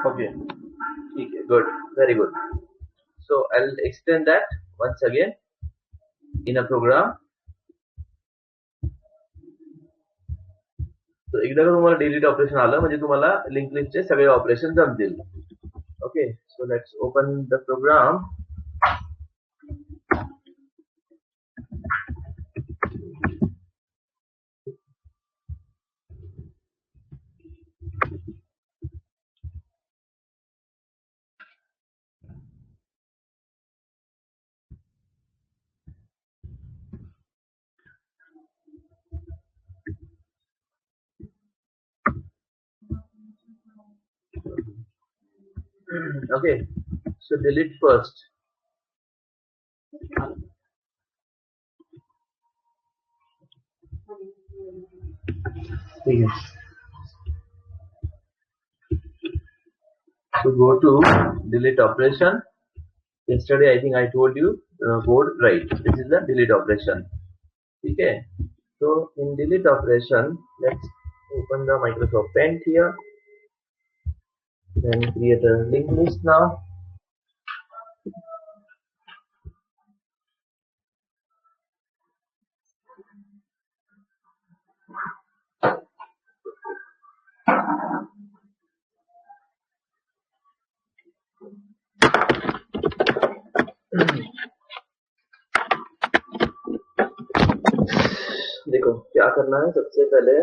Okay, okay, good, very good. So I'll explain that once again in a program. So एकदा का तुम्हाला delete operation आलं म्हणजे तुम्हाला लिंक लिस्टचे सगळे ऑपरेशन जमतील. Okay, so let's open the program. Okay, so delete first. Okay. So go to delete operation. Yesterday I think I told you code right. This is the delete operation. Okay. So in delete operation, let's open the Microsoft Paint here. Then create a linked list now. देखो क्या करना है सबसे पहले.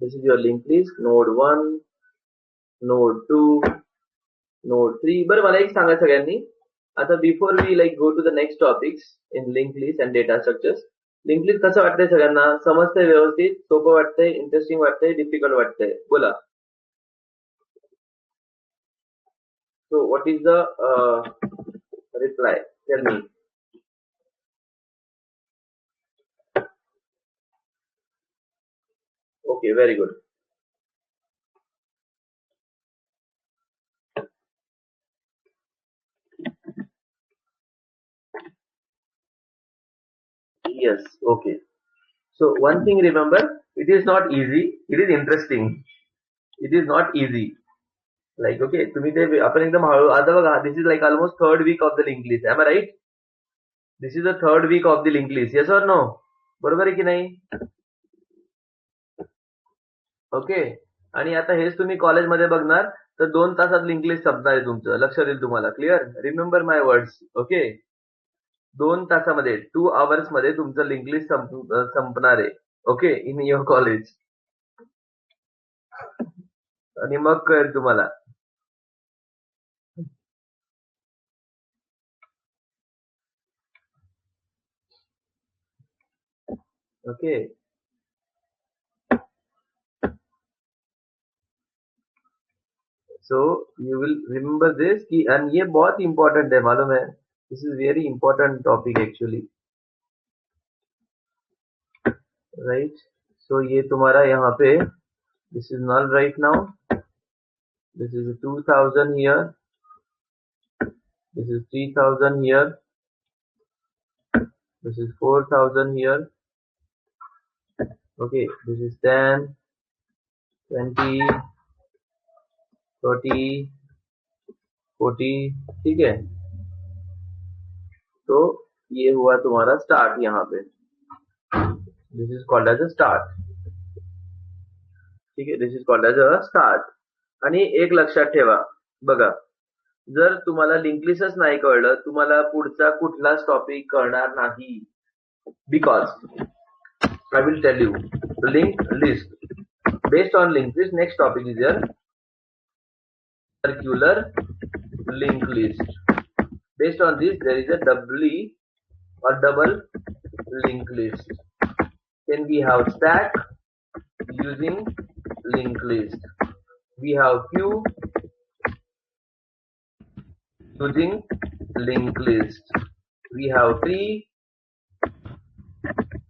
This is your linked list. Node 1, Node 2, Node 3. बरं मला एक सांगा सगळ्यांनी. आता before we go to the next topics in link list and data structures. Link list कसं वाटतंय सगळ्यांना? समजतंय व्यवस्थित? सोपं वाटतंय? इंटरेस्टिंग वाटतंय? डिफिकल्ट वाटतंय? बोला. So what is the reply? Tell me. Okay, very good. Yes, okay. So one thing remember, it is not easy, it is interesting. It is not easy. Okay, तुम्ही ते आपण एकदम हळू. आता बघा, this is almost third week of the linked list. Am I right? This is the third week of the linked list. Yes or no? बरोबर आहे की नाही? ओके. आणि आता हेच तुम्ही कॉलेजमध्ये बघणार तर 2 तासात लिंक लिस्ट संपणार आहे तुमचं. लक्षात येईल तुम्हाला. Clear? Remember my words. Okay. 2 तासामध्ये 2 आवर्स मध्ये तुमचं लिंक लिस्ट संपणार आहे. Okay, in your college. आणि मग कळेल तुम्हाला. Okay. So you will remember this कि एंड ये बहुत इंपॉर्टेंट है, मालूम है. This is very important topic actually. Right. So ये तुम्हारा यहाँ पे this is not right now. This is 2000 here. This is 3000 here. This is 4000 here. Okay, this is 10, 20, 30, 40. ठीक है. तो ये हुआ तुम्हारा स्टार्ट यहाँ पे. This is called as a start. ठीक है. This is called as a start. आणि एक लक्षात ठेवा बघा, जर तुम्हाला लिंक लिस्टच नाही कळलं, तुम्हाला पुढचा कुठलाच टॉपिक कळणार नाही. Because I will tell you linked list. Based on linked list, next topic is your circular linked list. Based on this, there is a doubly or double linked list. Then we have stack using linked list. We have queue using linked list. We have tree.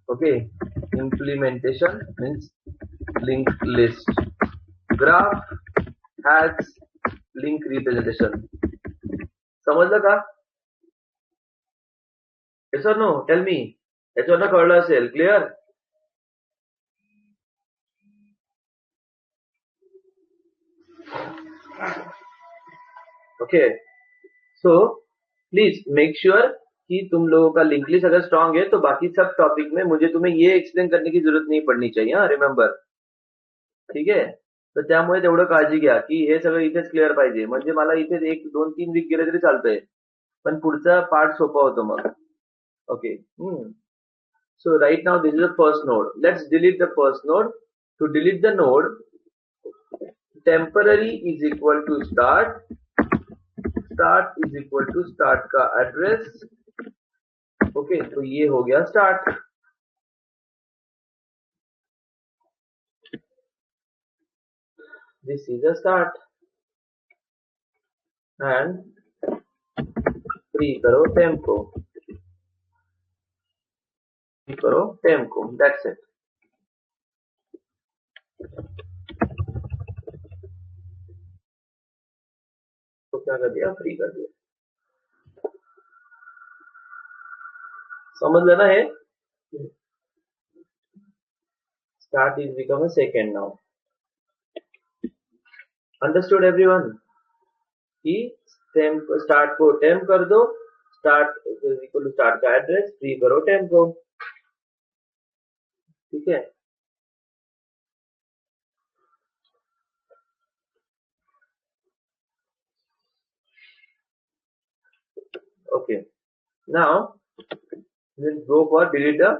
Okay, implementation means linked list. Graph has link representation. समजलं का? Yes or no? Tell me. याच्यावरनं कळलं असेल. Clear? Okay, so please make sure कि तुम लोगों का link list अगर strong है तो बाकी सब टॉपिक में मुझे तुम्हें ये एक्सप्लेन करने की जरूरत नाही पडली चाहिए. हा, रिमेंबर. ठीक आहे. तर त्यामुळे तेवढं काळजी घ्या की हे सगळं इथेच क्लिअर पाहिजे. म्हणजे मला इथेच 1, 2, 3 वीक गेले तरी चालतंय, पण पुढचा पार्ट सोपा होतो मग. Okay. So right now this is the first node. Let's delete the first node. To delete the node, temporary is equal to start. Start is equal to start का address. Okay, तो ये हो गया start. This is a start. And free करो temp को. Free करो temp को. That's it. तो क्या कर दिया? फ्री कर दिया. समझ लेना है. Start is become a second now. Understood everyone? कि temp start को temp कर दो. Start is equal to start का address. फ्री करो temp को. ठीक है. Okay. Now let's go for delete the.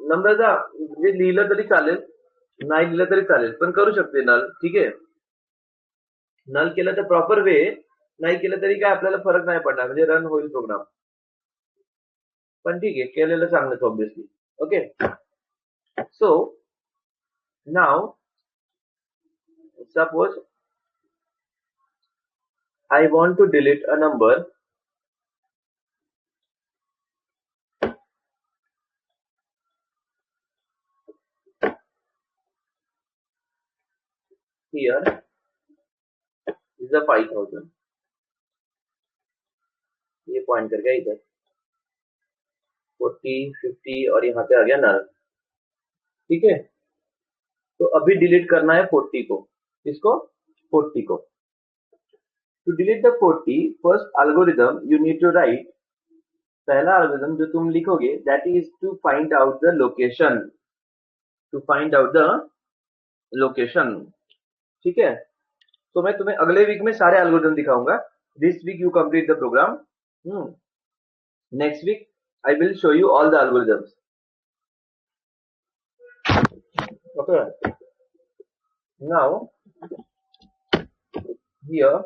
नम्रता, जे लिहिलं तरी चालेल, नाही लिहिलं तरी चालेल, पण करू शकते नल. ठीक आहे. नल केलं तर प्रॉपर वे, नाही केलं तरी काय आपल्याला फरक नाही पडणार, म्हणजे रन होईल प्रोग्राम. पण ठीक आहे, केलेलं चांगलंच obviously. Okay. So now suppose I want to delete a number. Here is a 5000. ये पॉइंट कर गया इधर 40, 50 और यहाँ पे आ गया नल. ठीक है. तो अभी डिलीट करना है 40 को. इसको 40 को. To delete the 40, first algorithm you need to write. पहला algorithm जो तुम लिखोगे, that is to find out the location. To find out the location. ठीक है. तो मैं तुम्हें अगले वीक में सारे algorithm दिखाऊंगा. This week you complete the program. Next week I will show you all the algorithms. Okay. Now here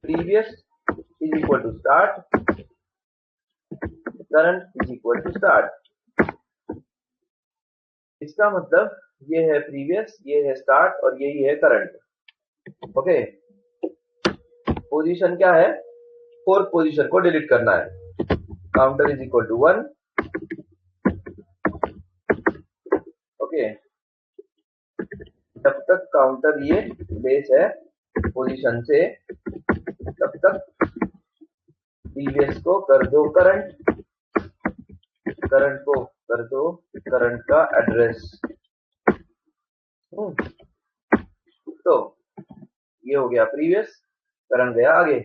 previous is equal to start, current is equal to start. इसका मतलब ये है प्रीवियस, ये है start और यही है करंट. ओके. पोजीशन क्या है? फोर्थ पोजीशन को डिलीट करना है. Counter is equal to 1. Okay. जब तक काउंटर ये बेस है पोजीशन से, तब तक प्रीवियस को कर दो करंट, करंट को कर दो करंट का एड्रेस. तो ये हो गया प्रीवियस, करंट गया आगे.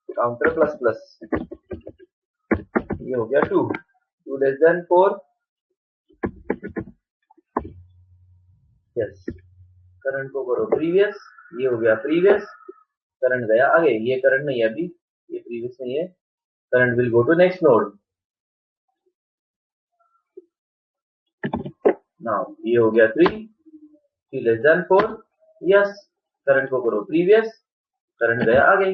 काउंटर प्लस प्लस, ये हो गया 2. 2 लेस देन 4. यस. करंट को करो प्रीवियस, ये हो गया प्रीवियस, करंट गया आगे. ये करंट नहीं है अभी, ये प्रीवियस नहीं है. Current will go to next node. Now ये हो गया 3. 3 लेस देन 4. यस. करंट को करो प्रीवियस, करंट गया आगे.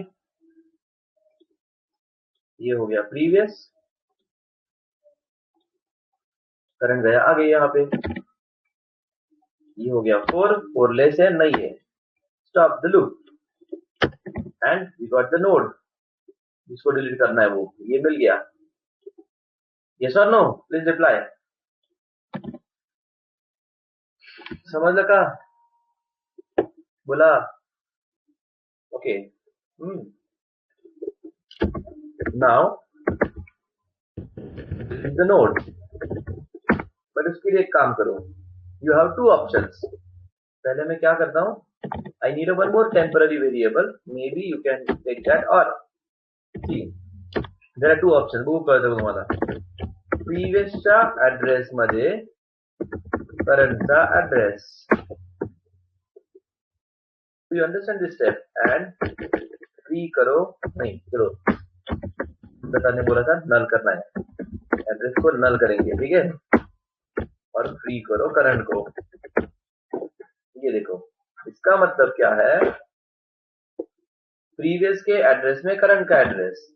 ये हो गया प्रीवियस, करंट गया आगे यहाँ पे. ये हो गया 4. 4 लेस है नहीं है. Stop the loop and we got the node. जिसको डिलीट करना है वो ये मिल गया. यस और नो? Please reply. समझ का? बोला. Okay. Now delete the node. But उसके लिए एक काम करो, यू हैव टू ऑप्शंस। पहले मैं क्या करता हूँ, I need one more temporary variable, maybe you can take that, और see there are two option, बघू कळतं तुम्हाला। प्रिव्हियसच्या ऍड्रेस मध्ये करंटचा address, you understand this step, and free करो, नहीं चलो बताने बोला था नल करना है, एड्रेस को नल करेंगे, ठीक है, और फ्री करो करंट को। ये देखो, इसका मतलब क्या है, प्रीवियस के ऍड्रेस में करंट का ऍड्रेस,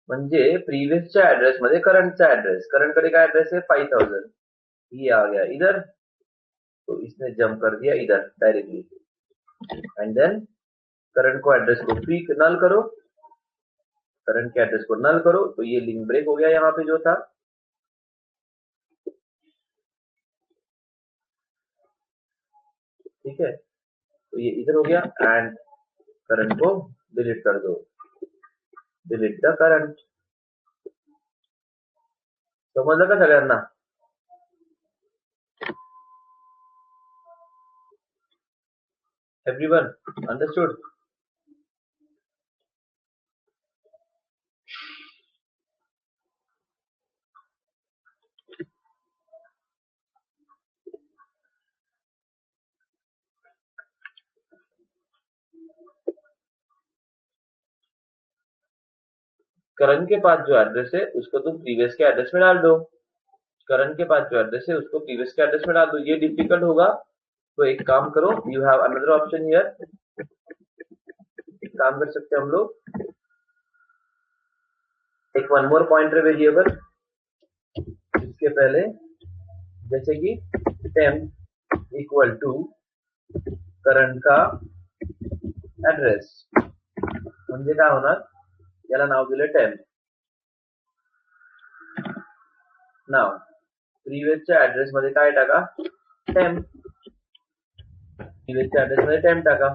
म्हणजे प्रीवियसच्या ऍड्रेस मध्ये करंटचा ऍड्रेस, करंट कडे काय ऍड्रेस है 5000, ये आ गया इधर, तो इसने जंप कर दिया इधर डायरेक्टली, एंड देन करंट को एड्रेस को फ्री नल करो, करंट के एड्रेस को नल करो, तो ये लिंक ब्रेक हो गया यहाँ पे जो था। ठीक है, तो ये इधर हो गया, एंड करंट को डिलीट कर दो, डिलीट द करंट। समजलं का सगळ्यांना? Everyone understood? करंट के पास जो एड्रेस है उसको तुम प्रीवियस के एड्रेस में डाल दो, करंट के पास जो एड्रेस है उसको प्रीवियस के एड्रेस में डाल दो। ये डिफिकल्ट होगा तो एक काम करो, you have another option here, एक काम कर सकते हैं हम लोग, एक वन मोर पॉइंटर वेरिएबल, इसके पहले जैसे कि टेम्प इक्वल टू करंट का ऍड्रेस, म्हणजे काय होणार, याला नाव दिलं टेम्प। नाव प्रीवियसच्या ऍड्रेस मध्ये काय टाका, टेम्प, प्रीवियसच्या ऍड्रेस मध्ये टेम्प टाका,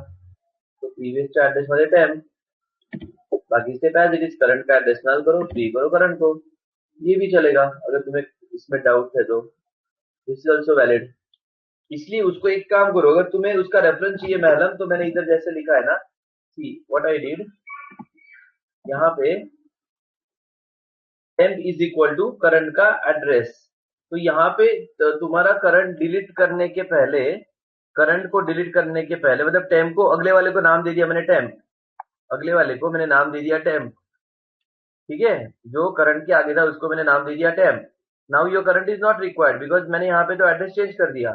तो प्रीवियसच्या ऍड्रेस मध्ये टेम्प, बाकी से एज इट इज, करंट का एड्रेस नल करो, फ्री करो करंट को, ये भी चलेगा अगर तुम्हें इसमें डाउट है तो, दिस इज ऑल्सो वैलिड। इसलिए उसको एक काम करो, अगर तुम्हें उसका रेफरेंस चाहिए महलम, तो मैंने इधर जैसे लिखा है ना, सी व्हाट आई डिड, यहाँ पे temp is equal to current का एड्रेस, तो यहाँ पे तुम्हारा करंट डिलीट करने के पहले, करंट को डिलीट करने के पहले, मतलब टेम्प को, अगले वाले को नाम दे दिया मैंने टेम्प, अगले वाले को मैंने नाम दे दिया टेम्प, ठीक है, जो करंट के आगे था उसको मैंने नाम दे दिया temp. Now your current is not required because मैंने यहाँ पे तो एड्रेस चेंज कर दिया,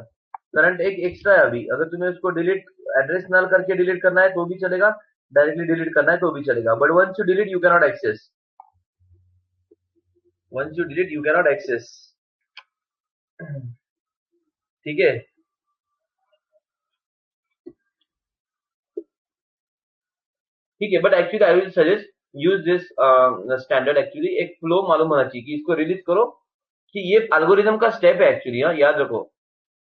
करंट एक एक्स्ट्रा है अभी, अगर तुम्हें उसको डिलीट, एड्रेस नल करके डिलीट करना है तो भी चलेगा, डायरेक्टली डिलीट करना है तो भी चलेगा, but once you delete you cannot access, once you delete you cannot access, ठीक है। ठीक है, but actually I will suggest use this standard, actually एक फ्लो मालूम होना चाहिए कि इसको रिलीज करो, कि ये एल्गोरिथम का स्टेप है एक्चुअली, हाँ याद रखो,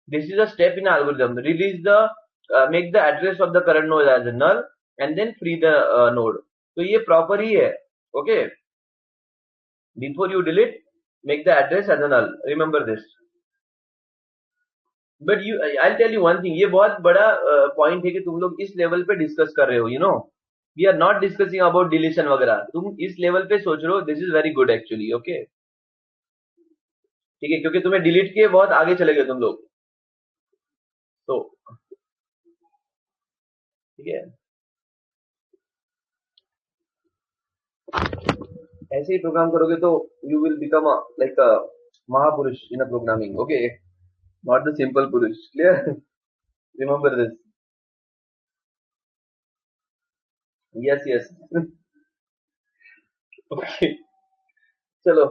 this is a step in algorithm, release the make the address of the current node as a null and then free the node, तो ये प्रॉपर ही है, okay, before you delete make the address as a null, remember this. But you, I tell you one thing, ये बहुत बड़ा point है कि तुम लोग इस लेवल पे डिस्कस कर रहे हो, you know, we are not discussing about deletion वगैरह, तुम इस लेवल पे सोच रहे हो, this is very good actually, okay, ठीक है, क्योंकि तुम्हें डिलीट किए बहुत आगे चले गए तुम लोग, तो ठीक है, ऐसे ही प्रोग्राम करोगे तो you will become like a महापुरुष in a programming, okay, not the simple पुरुष, clear, remember this, yes yes, okay, चलो,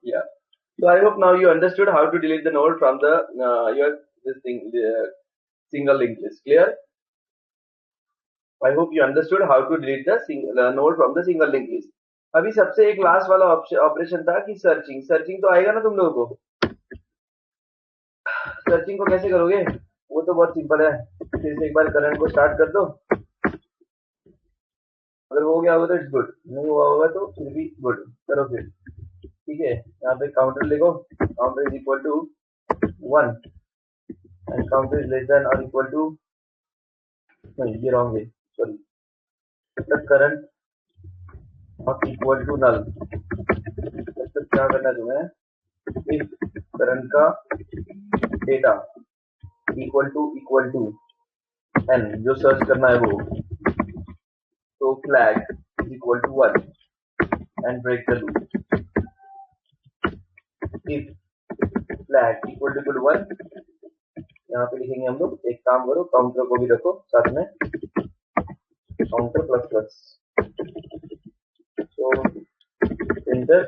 yeah, so I hope now you understood how to delete the node from the your this thing, single linked list, clear, I hope you understood how to delete the node from the single linked list। अभी सबसे एक last वाला operation था कि searching, searching तो आएगा ना तुम लोगों को, सर्चिंग को कैसे करोगे, वो तो बहुत सिंपल है, फिर से एक बार करंट को स्टार्ट कर दो, अगर हो गया होगा तो इट्स गुड, नहीं हुआ होगा तो फिर भी गुड। करो फिर। ठीक है, यहाँ पे काउंटर लिखो, counter is equal to 1 and counter is less than और इक्वल टू, नहीं ये रॉन्ग है, sorry, the current not equal to null. मतलब क्या करना है तुम्हें, इफ करंट का डेटा इक्वल टू एन, जो सर्च करना है वो, तो flag is equal to 1 and break the loop. If flag equal to 1, यहाँ पे लिखेंगे हम लोग, एक काम करो काउंटर को भी रखो साथ में, counter plus plus, so enter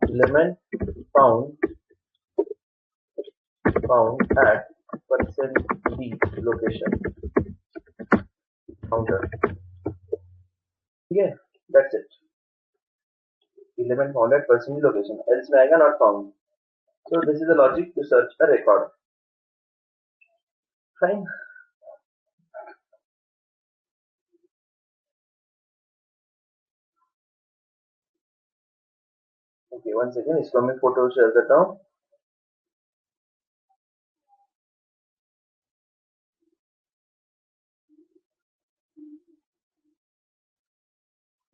element found at percent d location counter. ठीक है, that's it. Element found at percent d location, else में आएगा not found. So this is the logic to search a record. Fine. Okay, one second, इसको मैं photo share करता हूँ।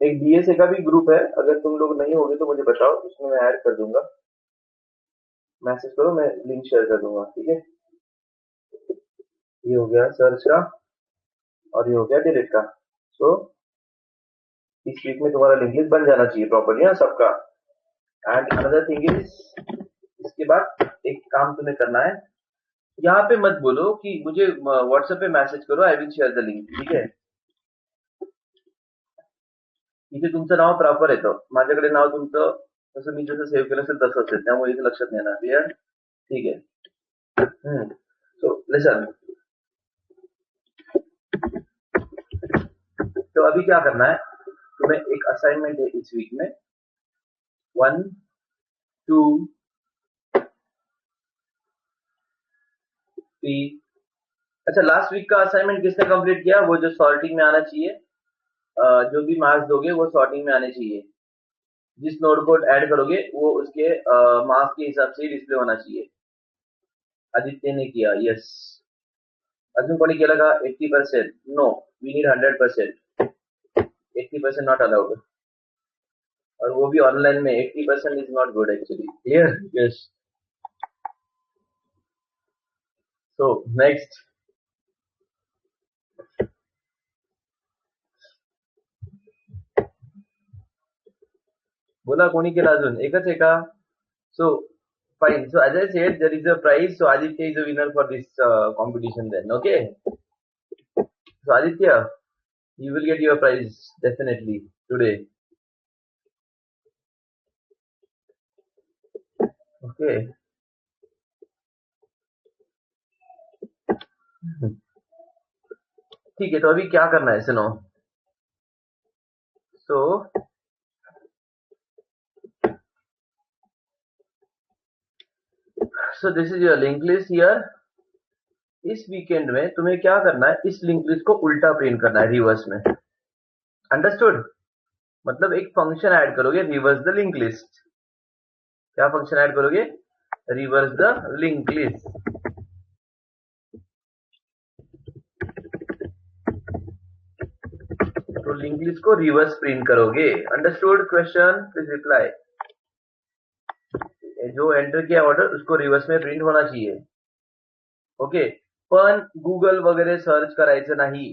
एक DSA का भी ग्रुप है, अगर तुम लोग नहीं होगे तो मुझे बताओ, उसमें मैं ऐड कर दूंगा। मैसेज करो, मैं लिंक शेयर कर दूंगा। ठीक है, ये हो गया सर्च का और ये हो गया डिलीट का। सो इस वीक में तुम्हारा लिंक लिस्ट बन जाना चाहिए प्रॉपरली, हाँ सबका। एंड अनदर थिंग इज, इसके बाद एक काम तुम्हें करना है, यहाँ पे मत बोलो कि मुझे व्हाट्सएप पे मैसेज करो, I will share the link. ठीक आहे, इथे तुमचं नाव प्रॉपर येतं, माझ्याकडे नाव तुमचं तसं मी जसं सेव्ह केलं असेल तसंच आहे, त्यामुळे इथे लक्षात नाही येणार। क्लियर? ठीक आहे। सो लिसन, तो अभी क्या करना है, तुम्हें एक असाइनमेंट है इस वीक में, 1 2 3। अच्छा, लास्ट वीक का असाइनमेंट किसने कंप्लीट किया? वो जो सॉर्टिंग में आना चाहिए, जो भी मार्क्स दोगे वो सॉर्टिंग में आने चाहिए। जिस नोड को ऐड करोगे वो उसके मार्क्स के हिसाब से डिस्प्ले होना चाहिए। आदित्य ने किया, यस। अजून कोणी केलं का? 80%? No, we need 100%। 80% not allowed, और वो भी ऑनलाइन में। 80% is not good actually. Clear? Yes. So next, बोला कोणी केला? अजून एकच आहे का? सो fine. So as I said, there is a prize. So Aditya is a winner for this competition then. Okay. So Aditya, you will get your prize definitely today. Okay. ठीक है, तो अभी क्या करना है सुनो। So this is your linked list here. इस weekend में तुम्हें क्या करना है, इस लिंक लिस्ट को उल्टा प्रिंट करना है, रिवर्स में। अंडरस्टूड? मतलब एक फंक्शन ऐड करोगे, रिवर्स द लिंक लिस्ट। क्या फंक्शन ऐड करोगे? Reverse the link list. तो लिंक लिस्ट को रिवर्स प्रिंट करोगे। अंडरस्टूड? Question please reply. जो एंटर किया ऑर्डर उसको रिवर्स में प्रिंट होना चाहिए। ओके, पण गुगल वगैरे सर्च करायचं नाही।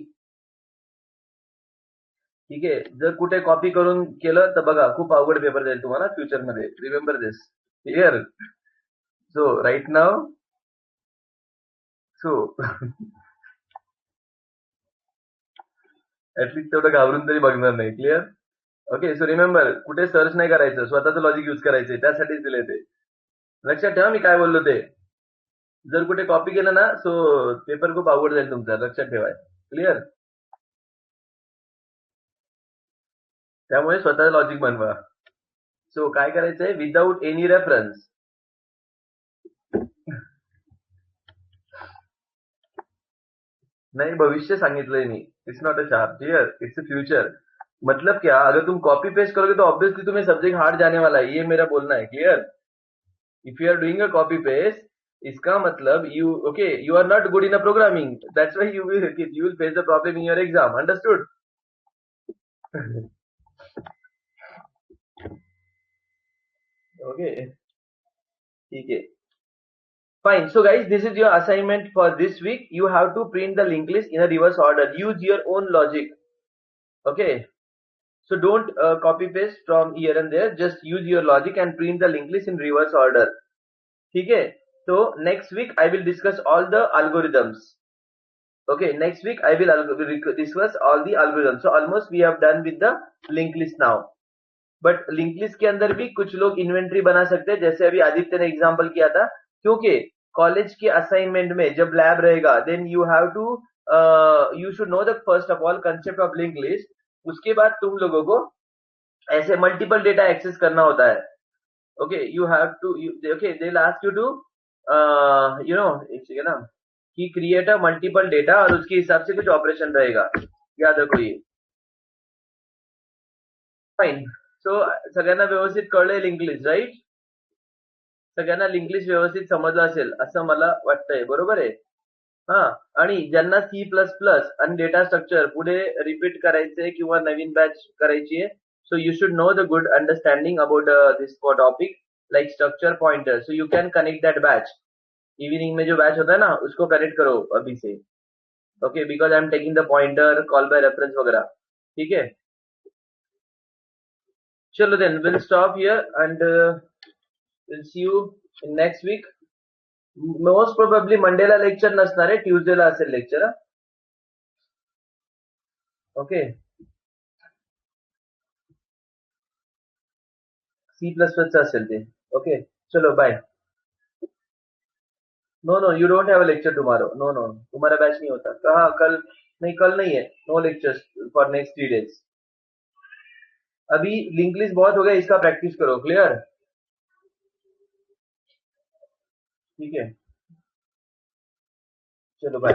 ठीक आहे, जर कुठे कॉपी करून केलं तर बघा खूप अवघड पेपर जाईल तुम्हाला फ्युचर मध्ये। Remember this. Clear? So right now, so at least तेवढं घाबरून तरी बघणार नाही। क्लियर? ओके, सो रिमेंबर, कुठे सर्च नाही करायचं, स्वतःचं लॉजिक यूज करायचंय, त्यासाठीच दिले ते। लक्षात ठेवा मी काय बोललो ते। जर कुठे कॉपी केलं ना, सो पेपर खूप अवघड जाईल तुमचा, लक्षात ठेवाय। क्लियर? त्यामुळे स्वतःचं लॉजिक बनवा। सो काय करायचंय, विदाउट एनी रेफरन्स, नहीं, भविष्य सांगितलंय मी. It's not a sharp dear, it's a future. मतलब क्या, अगर तुम कॉपी पेस्ट करोगे तो ऑब्वियसली तुम्हें सब्जेक्ट हार्ड जाने वाला है, ये मेरा बोलना है. Clear? If you are doing a copy paste, इसका मतलब you okay, you are not good in a programming, that's why you will face the problem in your exam. Understood? Okay, ठीक है. Fine. So guys, this is your assignment for this week. You have to print the linked list in a reverse order. Use your own logic. Okay. So don't copy paste from here and there. Just use your logic and print the linked list in reverse order. Okay. So next week I will discuss all the algorithms. Okay. Next week I will discuss all the algorithms. So almost we have done with the linked list now. But link list के अंदर भी कुछ लोग inventory बना सकते हैं, जैसे अभी आदित्य ने एग्जांपल किया था. क्योंकि कॉलेज के असाइनमेंट में जब लैब रहेगा, then you have to you should know the first of all concept of link list. उसके बाद तुम लोगों को ऐसे मल्टीपल डेटा एक्सेस करना होता है. Okay, you have to, okay, they will ask you to you know, एक सेकंड ना, कि क्रिएट अ मल्टीपल डेटा और उसके हिसाब से कुछ ऑपरेशन रहेगा. याद रखो ये. फाइन. सो सगळ्यांना व्यवस्थित कळलंय लिंक लिस्ट, राईट? सगळ्यांना लिंक लिस्ट व्यवस्थित समजलं असेल असं मला वाटतंय. बरोबर आहे? हा. आणि ज्यांना सी प्लस प्लस आणि डेटा स्ट्रक्चर पुढे रिपीट करायचंय किंवा नवीन बॅच करायची आहे, so you should know the good understanding about this topic like structure pointer. So you can connect that batch. Evening में जो बैच होता है ना, उसको कनेक्ट करो अभी से. Okay, because I am taking the pointer, call by reference वगैरह. ठीक है? चलो then will stop here and will see you in next week. Most probably मंडेला लेक्चर नसणार आहे, ट्यूजडेला असेल lecture. Okay. C plus plus असेल ते. ओके, चलो bye. No no, you don't have a lecture tomorrow. No no, तुम्हारा batch नहीं होता. कहा कल? नहीं, कल नहीं है. No lectures for next 3 days. अभी लिंक लिस्ट बहुत हो गया, इसका प्रैक्टिस करो. क्लियर? ठीक है, चलो बाय.